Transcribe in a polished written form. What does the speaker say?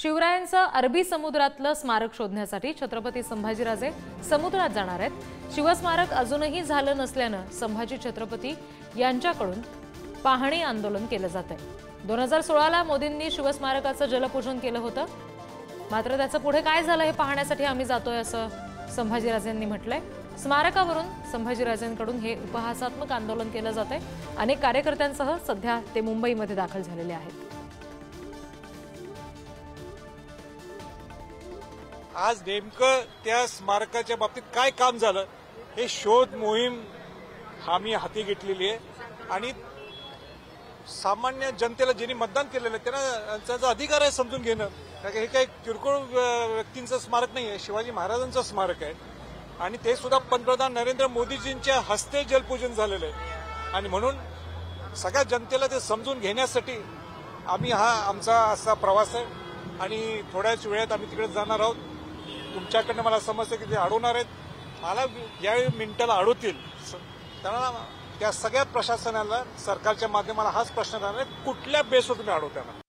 शिवरायांचं अरबी समुद्रातलं स्मारक शोधण्यासाठी छत्रपती संभाजीराजे समुद्रात जाणार आहेत। शिवस्मारक अजूनही झालं नसल्यानं संभाजी छत्रपती यांच्याकडून पाहणी आंदोलन केलं जातंय। 2016ला मोदींनी शिवस्मारकाचं जलपूजन केलं होतं, मात्र त्याचं पुढे काय झालं हे पाहण्यासाठी आम्ही जातोय असं संभाजीराजेंनी म्हटलंय। स्मारकावरून संभाजीराजेंकडून हे उपहासात्मक आंदोलन केलं जातंय। अनेक कार्यकर्त्यांसह सध्या ते मुंबईमध्ये दाखल झालेले आहेत। आज नेमकं त्या स्मारकाच्या बाबतीत काय काम झालं हे शोध मोहीम आम्ही हाती घेतलेली आहे आणि सामान्य जनतेला ज्यांनी मतदान केलेलं आहे त्यांना त्याचा अधिकार आहे समजून घेणं। कारण हे काही किरकोळ व्यक्तींचं स्मारक नाही आहे, शिवाजी महाराजांचं स्मारक आहे आणि ते सुद्धा पंतप्रधान नरेंद्र मोदीजींच्या हस्ते जलपूजन झालेलं आहे आणि म्हणून सगळ्या जनतेला ते समजून घेण्यासाठी आम्ही हा आमचा असा प्रवास आहे आणि थोड्याच वेळात आम्ही तिकडे जाणार आहोत। तुमच्याकडनं मला समजतं की ते अडवणार आहेत, मला ज्यावेळी मिनिटाला अडवतील त्यांना त्या सगळ्या प्रशासनाला सरकारच्या माध्यमाला हाच प्रश्न राहणार आहे, कुठल्या बेसवर तुम्ही अडवताना।